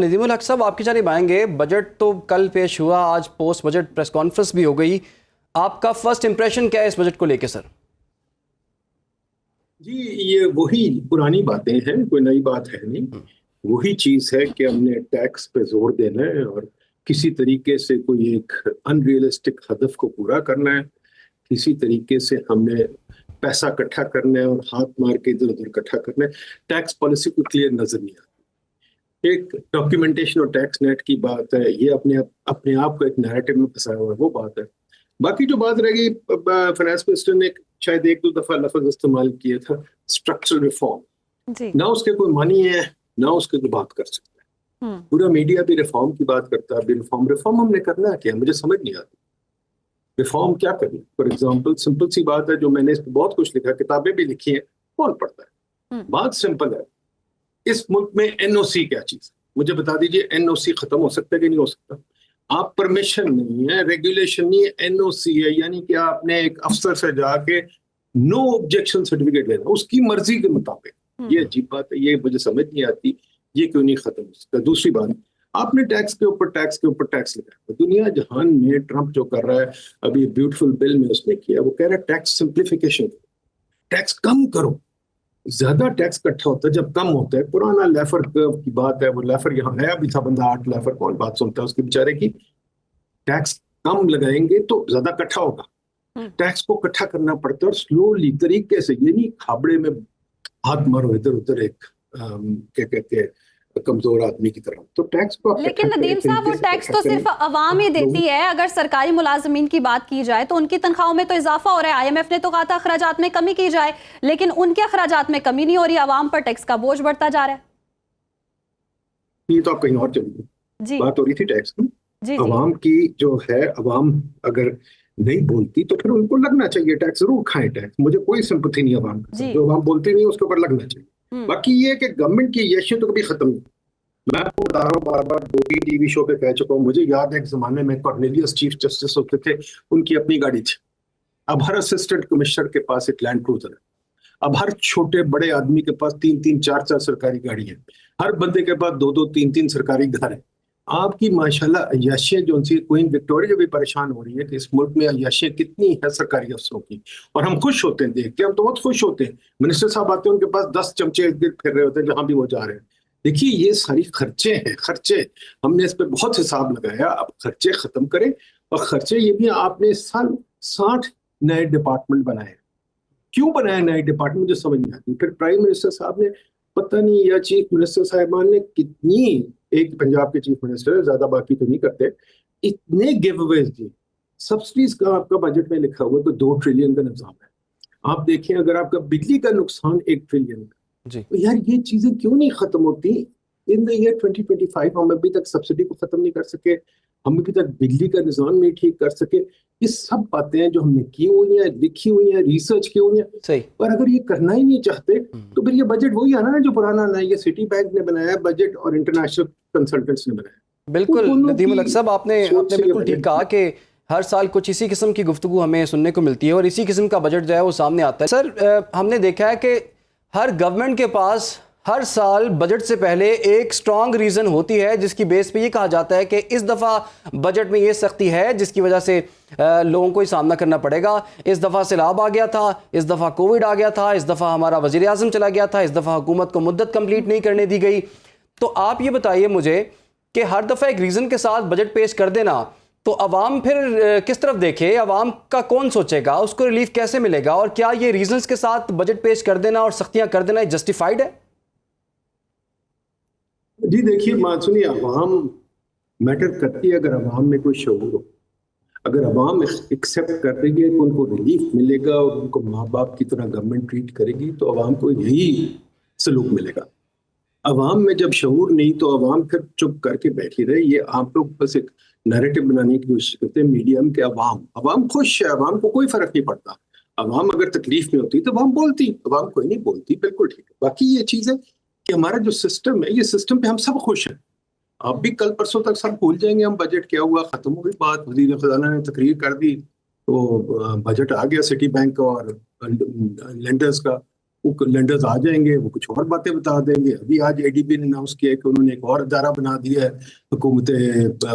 ندیم الحق صاحب آپ کی جانب آئیں گے. بجٹ تو کل پیش ہوا, آج پوسٹ بجٹ پریس کانفرنس بھی ہو گئی. آپ کا فرسٹ امپریشن کیا ہے اس بجٹ کو لے کے سر؟ جی یہ وہی پرانی باتیں ہیں, کوئی نئی بات ہے نہیں. وہی چیز ہے کہ ہم نے ٹیکس پہ زور دینا ہے اور کسی طریقے سے کوئی ایک ان ریئلسٹک ہدف کو پورا کرنا ہے. کسی طریقے سے ہم نے پیسہ اکٹھا کرنا ہے اور ہاتھ مار کے ادھر ادھر اکٹھا کرنا ہے. ٹیکس پالیسی کو کلیئر نظر نہیں آتی. ایک ڈاکیومنٹیشن اور ٹیکس نیٹ کی بات ہے, یہ اپنے آپ کو ایک نیریٹو میں پھنسایا ہوا ہے, وہ بات ہے. باقی جو بات رہ گئی, فائنانس منسٹر نے شاید ایک دو دفعہ لفظ استعمال کیا تھا اسٹرکچرل ریفارم. نہ اس کے کوئی معنی ہے نہ اس کے کوئی بات کر سکتا ہے. پورا میڈیا بھی ریفارم کی بات کرتا ہے. ریفارم ہم نے کرنا ہے کیا, مجھے سمجھ نہیں آتی. ریفارم کیا کریں؟ فار ایگزامپل سمپل سی بات ہے, جو میں نے اس پہ بہت کچھ لکھا, کتابیں بھی لکھی ہیں, کون پڑھتا ہے؟ بات سمپل ہے. اس ملک میں این او سی کیا چیز ہے؟ مجھے بتا دیجئے, این او سی ختم ہو سکتا ہے کہ نہیں ہو سکتا؟ آپ پرمیشن نہیں ہے, ریگولیشن نہیں ہے, این او سی ہے. یعنی کہ آپ نے ایک افسر سے جا کے نو آبجیکشن سرٹیفکیٹ لینا اس کی مرضی کے مطابق. یہ عجیب بات ہے, یہ مجھے سمجھ نہیں آتی یہ کیوں نہیں ختم ہو سکتا. دوسری بات, آپ نے ٹیکس کے اوپر ٹیکس کے اوپر ٹیکس لگایا. دنیا جہان میں ٹرمپ جو کر رہا ہے, ابھی بیوٹیفل بل میں اس نے کیا, وہ کہہ رہا ہے ٹیکس سمپلیفیکیشن, ٹیکس کم کرو. زیادہ ٹیکس اکٹھا ہوتا ہے جب کم ہوتا ہے. پرانا لیفر کی بات ہے, وہ لیفر یہاں نیا بھی تھا بندہ, 8 لیفر کون بات سنتا ہے اس کے بیچارے کی. ٹیکس کم لگائیں گے تو زیادہ اکٹھا ہوگا. ٹیکس کو اکٹھا کرنا پڑتا ہے اور سلولی طریقے سے, یہ نہیں کھابڑے میں ہاتھ مارو ادھر ادھر ایک کیا کہتے ہیں کمزور آدمی کی طرح. تو ٹیکس کو لیکن ندیم صاحب, وہ ٹیکس تو صرف عوام ہی دیتی ہے. اگر سرکاری ملازمین کی بات کی جائے تو ان کی تنخواہوں میں تو اضافہ ہو رہا ہے. آئی ایم ایف نے تو کہا تھا اخراجات میں کمی کی جائے, لیکن ان کے اخراجات میں کمی نہیں ہو رہی, عوام پر ٹیکس کا بوجھ بڑھتا جا رہا ہے. یہ تو آپ کہیں اور چلیے, بات ہو رہی تھی ٹیکس کی. عوام کی جو ہے, عوام اگر نہیں بولتی تو پھر ان کو لگنا چاہیے ٹیکس. ضرور کھائیں ٹیکس, مجھے کوئی سمپتھی نہیں عوام کی. جو عوام بولتی نہیں اس کے اوپر لگنا چاہیے. باقی یہ کہ گورنمنٹ کی عیاشی تو کبھی ختم نہیں. میں آپ کو بتا رہا ہوں, بار بار 2 ٹی وی شو پہ کہہ چکا ہوں, مجھے یاد ہے ایک زمانے میں کارنیلیس چیف جسٹس ہوتے تھے, ان کی اپنی گاڑی تھی. اب ہر اسسٹنٹ کمشنر کے پاس ایک لینڈ کروزر ہے. اب ہر چھوٹے بڑے آدمی کے پاس 3 4 سرکاری گاڑی ہیں. ہر بندے کے پاس 2 3 سرکاری گھر ہیں. آپ کی ماشاءاللہ عیاشیاں جو ان سے, کوئین وکٹوریہ بھی پریشان ہو رہی ہے کہ اس ملک میں عیاشیاں کتنی ہیں سرکاری افسروں کی, اور ہم خوش ہوتے ہیں دیکھ کے. ہم تو بہت خوش ہوتے ہیں. منسٹر صاحب آتے ہیں, ان کے پاس 10 چمچے ارد گرد پھر رہے ہوتے ہیں جہاں بھی وہ جا رہے ہیں. دیکھیے یہ ساری خرچے ہیں, خرچے. ہم نے اس پہ بہت حساب لگایا. اب خرچے ختم کریں. اور خرچے یہ بھی, آپ نے اس سال 60 نئے ڈپارٹمنٹ بنائے. کیوں بنائے نئے ڈپارٹمنٹ, مجھے سمجھ نہیں آتی. پھر پرائم منسٹر صاحب نے پتہ نہیں, یا چیف منسٹر صاحبان نے کتنی, ایک پنجاب کے چیف منسٹر, زیادہ باقی تو نہیں کرتے, اتنے گیو اویز دیے. سبسڈیز کا آپ کا بجٹ میں لکھا ہوا ہے کہ 2 ٹریلین کا نظام ہے. آپ دیکھیں اگر آپ کا بجلی کا نقصان 1 ٹریلین کا, تو یار یہ چیزیں کیوں نہیں ختم ہوتی؟ ان دا ایئر 2025 ہم ابھی تک سبسڈی کو ختم نہیں کر سکے, ہم ابھی تک بجلی کا نظام نہیں ٹھیک کر سکے. یہ سب باتیں ہیں جو ہم نے کی ہوئی ہیں, لکھی ہوئی ہیں, ریسرچ کی ہوئی ہیں. پر اگر یہ کرنا ہی نہیں چاہتے تو پھر یہ بجٹ وہی آنا نا جو پرانا نا, یہ سٹی بینک نے بنایا بجٹ اور انٹرنیشنل کنسلٹنٹس نے بنایا. بالکل ندیم الحق صاحب, آپ نے بالکل ٹھیک کہا کہ ہر سال کچھ اسی قسم کی گفتگو ہمیں سننے کو ملتی ہے اور اسی قسم کا بجٹ جو ہے وہ سامنے آتا ہے. سر ہم نے دیکھا ہے کہ ہر گورنمنٹ کے پاس ہر سال بجٹ سے پہلے ایک سٹرونگ ریزن ہوتی ہے جس کی بیس پہ یہ کہا جاتا ہے کہ اس دفعہ بجٹ میں یہ سختی ہے جس کی وجہ سے لوگوں کو ہی سامنا کرنا پڑے گا. اس دفعہ سیلاب آ گیا تھا, اس دفعہ کووڈ آ گیا تھا, اس دفعہ ہمارا وزیر اعظم چلا گیا تھا, اس دفعہ حکومت کو مدت کمپلیٹ نہیں کرنے دی گئی. تو آپ یہ بتائیے مجھے کہ ہر دفعہ ایک ریزن کے ساتھ بجٹ پیش کر دینا تو عوام پھر کس طرف دیکھے, عوام کا کون سوچے گا, اس کو ریلیف کیسے ملے گا, اور کیا یہ ریزنز کے ساتھ بجٹ پیش کر دینا اور سختیاں کر دینا جسٹیفائیڈ ہے؟ جی دیکھیے بات سنیے, عوام میٹر کرتی ہے. اگر عوام میں کوئی شعور ہو, اگر عوام ایکسیپٹ کر رہی ہے کہ ان کو ریلیف ملے گا اور ان کو ماں باپ کی طرح گورنمنٹ ٹریٹ کرے گی, تو عوام کو یہی سلوک ملے گا. عوام میں جب شعور نہیں تو عوام پھر چپ کر کے بیٹھی رہے. یہ آپ لوگ بس ایک نیریٹو بنانے کی کوشش کرتے ہیں میڈیم کے. عوام خوش ہے, عوام کو کوئی فرق نہیں پڑتا. عوام اگر تکلیف میں ہوتی تو عوام بولتی, عوام کوئی نہیں بولتی. بالکل ٹھیک ہے. باقی یہ چیز ہے کہ ہمارا جو سسٹم ہے, یہ سسٹم پہ ہم سب خوش ہیں. آپ بھی کل پرسوں تک سب بھول جائیں گے ہم بجٹ کیا ہوا, ختم ہو گئی بات. وزیر خزانہ نے تقریر کر دی تو بجٹ آ گیا سٹی بینک اور لینڈرز کا. وہ لینڈرز آ جائیں گے, وہ کچھ اور باتیں بتا دیں گے. ابھی آج ADB نے اناؤنس کیا ہے کہ انہوں نے ایک اور ادارہ بنا دیا ہے حکومت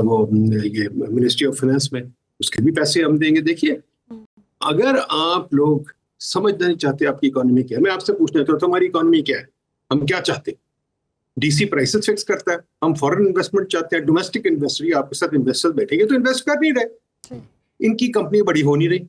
وہ یہ منسٹری آف فائنانس میں, اس کے بھی پیسے ہم دیں گے. دیکھیے اگر آپ لوگ سمجھنا نہیں چاہتے آپ کی اکانومی کیا ہے, میں آپ سے پوچھنا چاہتا ہوں ہماری اکانومی کیا ہے, ہم کیا چاہتے ہیں؟ DC پرائسز فکس کرتا ہے, ہم فورن انویسٹمنٹ چاہتے ہیں. ڈومیسٹک انویسٹر آپ کے ساتھ انویسٹر بیٹھیں گے تو انویسٹ کر نہیں رہے, ان کی کمپنی بڑی ہو نہیں رہی.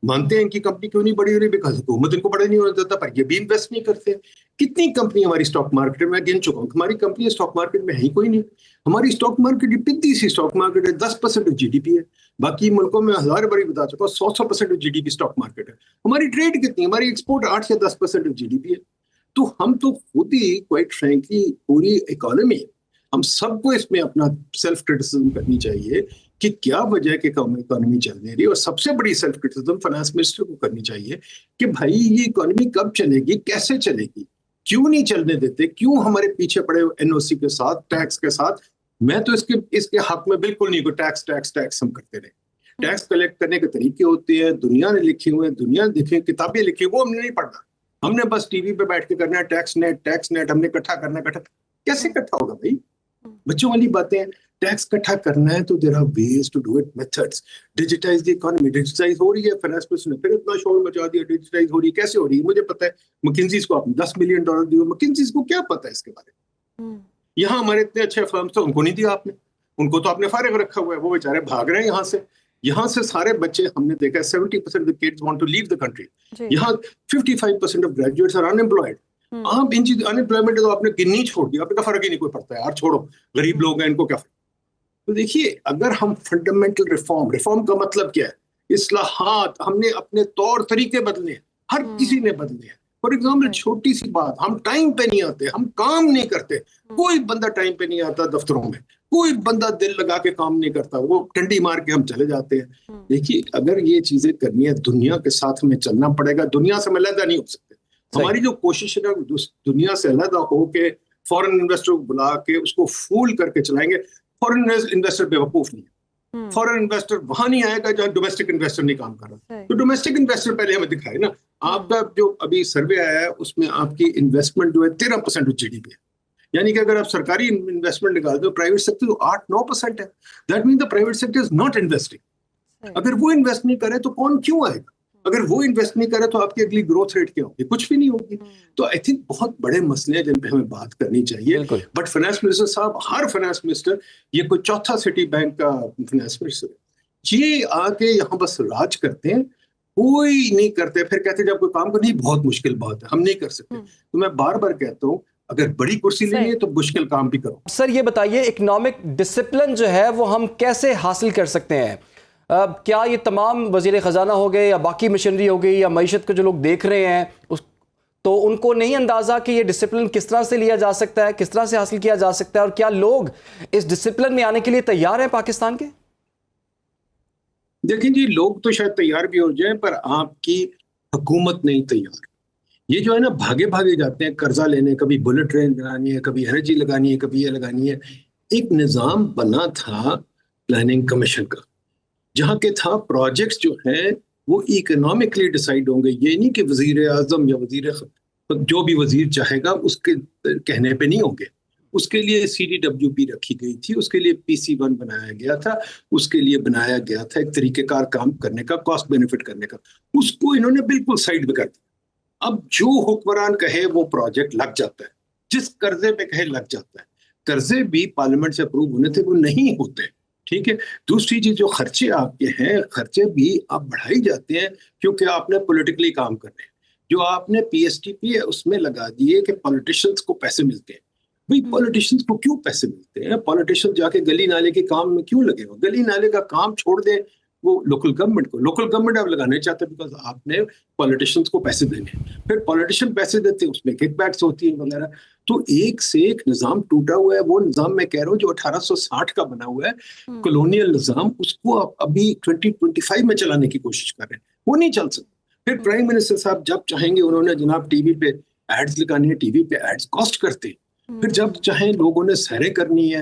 مانتے ہیں ان کی کمپنی کیوں نہیں بڑی ہو رہی؟ بیکاز حکومت ان کو بڑا نہیں ہونا دیتا, پر یہ بھی انویسٹ نہیں کرتے. کتنی کمپنی ہماری اسٹاک مارکیٹ میں گن چکا ہوں, ہماری کمپنی اسٹاک مارکیٹ میں ہے ہی کوئی نہیں. ہماری اسٹاک مارکیٹ پتلی سی اسٹاک مارکیٹ ہے, 10% آف GDP ہے. باقی ملکوں میں 1000 باری بتا چکا ہوں 100% آف GDP اسٹاک مارکیٹ ہے. ہماری ٹریڈ کتنی, ہماری ایکسپورٹ 8 یا 10% آف GDP ہے. تو ہم تو خود ہی کوائٹ فرینکلی پوری اکانومی, ہم سب کو اس میں اپنا سیلف کرٹیسزم کرنی چاہیے کہ کیا وجہ ہے کہ اکانومی چل نہیں رہی. اور سب سے بڑی سیلف کرٹیسزم فائنانس منسٹر کو کرنی چاہیے کہ بھائی یہ اکانومی کب چلے گی, کیسے چلے گی, کیوں نہیں چلنے دیتے, کیوں ہمارے پیچھے پڑے NOC کے ساتھ, ٹیکس کے ساتھ. میں تو اس کے حق میں بالکل نہیں, کوئی ٹیکس ہم کرتے رہے. ٹیکس کلیکٹ کرنے کے طریقے ہوتے ہیں, دنیا نے لکھے ہوئے ہیں, دنیا نے لکھی کتابیں لکھی, وہ ہم نے نہیں پڑھنا. ہم نے بس ٹی وی پہ بیٹھ کے کرنا ہے ٹیکس نیٹ ہم نے اکٹھا کرنا ہے. کیسے اکٹھا ہوگا بھائی؟ بچوں والی باتیں ہیں. ٹیکس اکٹھا کرنا ہے تو there are ways to do it, methods. Digitize the economy, digitize ہو رہی ہے. فائنانس منسٹر نے پھر اتنا شور مچا دیا, ڈیجیٹائز ہو رہی ہے. کیسے ہو رہی ہے مجھے پتا ہے. مکنزیز کو آپ نے $10 ملین دیے, مکنزیز کو کیا پتا ہے اس کے بارے میں؟ یہاں ہمارے اتنے اچھے فرمز تھے, ان کو نہیں دیا آپ نے, ان کو تو آپ نے فارغ رکھا ہوا ہے. وہ بیچارے بھاگ رہے ہیں یہاں سے سارے بچے ہم نے دیکھا ہے 70% of the kids want to leave the country. یہاں 55% of graduates are unemployed. آپ ان چیز انمپلائمنٹ تو آپ نے گننی چھوڑ دیا, آپ نے کہا فرق ہی نہیں کوئی پڑتا ہے یار, چھوڑو غریب لوگ ہیں ان کو کیا فرق. تو دیکھیے اگر ہم فنڈامنٹل ریفارم کا مطلب کیا ہے, اصلاحات, ہم نے اپنے طور طریقے بدلے ہیں, ہر کسی نے بدلے ہیں. فار ایگزامپل چھوٹی سی بات, ہم ٹائم پہ نہیں آتے, ہم کام نہیں کرتے. کوئی بندہ ٹائم پہ نہیں آتا دفتروں میں, کوئی بندہ دل لگا کے کام نہیں کرتا, وہ ٹنڈی مار کے ہم چلے جاتے ہیں. دیکھیے اگر یہ چیزیں کرنی ہے دنیا کے ساتھ ہمیں چلنا پڑے گا, دنیا سے ہم علیحدہ نہیں ہو سکتے. ہماری جو کوشش ہے دنیا سے علیحدہ ہو کے فورن انویسٹر کو بلا کے اس کو فول کر کے چلائیں گے. فورن انویسٹر بے وقوف نہیں ہے, فورن انویسٹر وہاں نہیں آئے گا جہاں ڈومیسٹک انویسٹر نہیں کام کر رہا. تو ڈومیسٹک انویسٹر پہلے ہمیں دکھائے نا. آپ کا جو ابھی سروے آیا ہے اس میں آپ کی انویسٹمنٹ جو ہے 13% آف GDP ہے. یعنی کہ اگر آپ سرکاری انویسٹمنٹ نکال دو, پرائیویٹ سیکٹر تو 8-9% ہے. That mean the private sector is not investing. اگر وہ انویسٹ نہیں کرے تو کون کیوں آئے گا؟ اگر وہ انویسٹ نہیں کرے تو آپ کی اگلی گروتھ ریٹ کیا ہوگی؟ کچھ بھی نہیں ہوگی. تو آئی تھنک بہت بڑے مسئلے ہیں جن پہ ہمیں بات کرنی چاہیے. بٹ فائنانس منسٹر صاحب, ہر فائنانس منسٹر, یہ کوئی چوتھا سٹی بینک کا فائنانس منسٹر, یہ آ کے یہاں بس راج کرتے ہیں, کوئی نہیں کرتے. پھر کہتے ہیں جب کوئی کام کرنی بہت مشکل بات ہے, ہم نہیں کر سکتے. تو میں بار بار کہتا ہوں اگر بڑی کرسی لینی ہے تو مشکل کام بھی کرو. سر یہ بتائیے اکنامک ڈسپلن جو ہے وہ ہم کیسے حاصل کر سکتے ہیں؟ کیا یہ تمام وزیر خزانہ ہو گئے یا باقی مشینری ہو گئی یا معیشت کو جو لوگ دیکھ رہے ہیں تو ان کو نہیں اندازہ کہ یہ ڈسپلن کس طرح سے لیا جا سکتا ہے, کس طرح سے حاصل کیا جا سکتا ہے, اور کیا لوگ اس ڈسپلن میں آنے کے لیے تیار ہیں پاکستان کے؟ دیکھیں جی, لوگ تو شاید تیار بھی ہو جائیں پر آپ کی حکومت نہیں تیار. یہ جو ہے نا بھاگے جاتے ہیں قرضہ لینے, کبھی بلٹ ٹرین لگانی ہے, کبھی انرجی لگانی ہے, کبھی یہ لگانی ہے. ایک نظام بنا تھا پلاننگ کمیشن کا جہاں کے تھا پروجیکٹس جو ہیں وہ اکنامکلی ڈیسائیڈ ہوں گے. یہ نہیں کہ وزیر اعظم یا جو بھی وزیر چاہے گا اس کے کہنے پہ نہیں ہوں گے. اس کے لیے CDWP رکھی گئی تھی, اس کے لیے PC1 بنایا گیا تھا, اس کے لیے بنایا گیا تھا ایک طریقہ کار کام کرنے کا, کاسٹ بینیفٹ کرنے کا. اس کو انہوں نے بالکل سائڈ پہ کر دیا. اب جو حکمران کہے وہ پروجیکٹ لگ جاتا ہے, جس قرضے پہ کہے لگ جاتا ہے. قرضے بھی پارلیمنٹ سے اپروو ہونے تھے, وہ نہیں ہوتے. ٹھیک ہے. دوسری چیز جو خرچے آپ کے ہیں, خرچے بھی آپ بڑھائی جاتے ہیں کیونکہ آپ نے پولیٹیکلی کام کرنے ہیں. جو آپ نے PSTP ہے اس میں لگا دیے کہ پولیٹیشنز کو پیسے ملتے ہیں. بھئی پولیٹیشنز کو کیوں پیسے ملتے ہیں؟ پولیٹیشن جا کے گلی نالے کے کام میں کیوں لگے ہو؟ گلی نالے کا کام چھوڑ دیں وہ لوکل گورنمنٹ کو. لوکل گورنمنٹ آپ لگانا چاہتے ہیں بیکاز آپ نے پولیٹیشنز کو پیسے دینے. پھر پولیٹیشین پیسے دیتے ہیں, اس میں کک بیکس ہوتی ہیں وغیرہ. تو ایک سے ایک نظام ٹوٹا ہوا ہے. وہ نظام میں کہہ رہا ہوں جو 1860 کا بنا ہوا ہے کولونیل نظام, اس کو آپ ابھی 2025 میں چلانے کی کوشش کر رہے ہیں. وہ نہیں چل سکتا. پھر پرائم منسٹر صاحب جب چاہیں گے انہوں نے جناب ٹی وی پہ ایڈز لگانی ہے, ٹی وی پہ ایڈز کاسٹ کرتے. پھر جب چاہیں لوگوں نے سیریں کرنی ہے,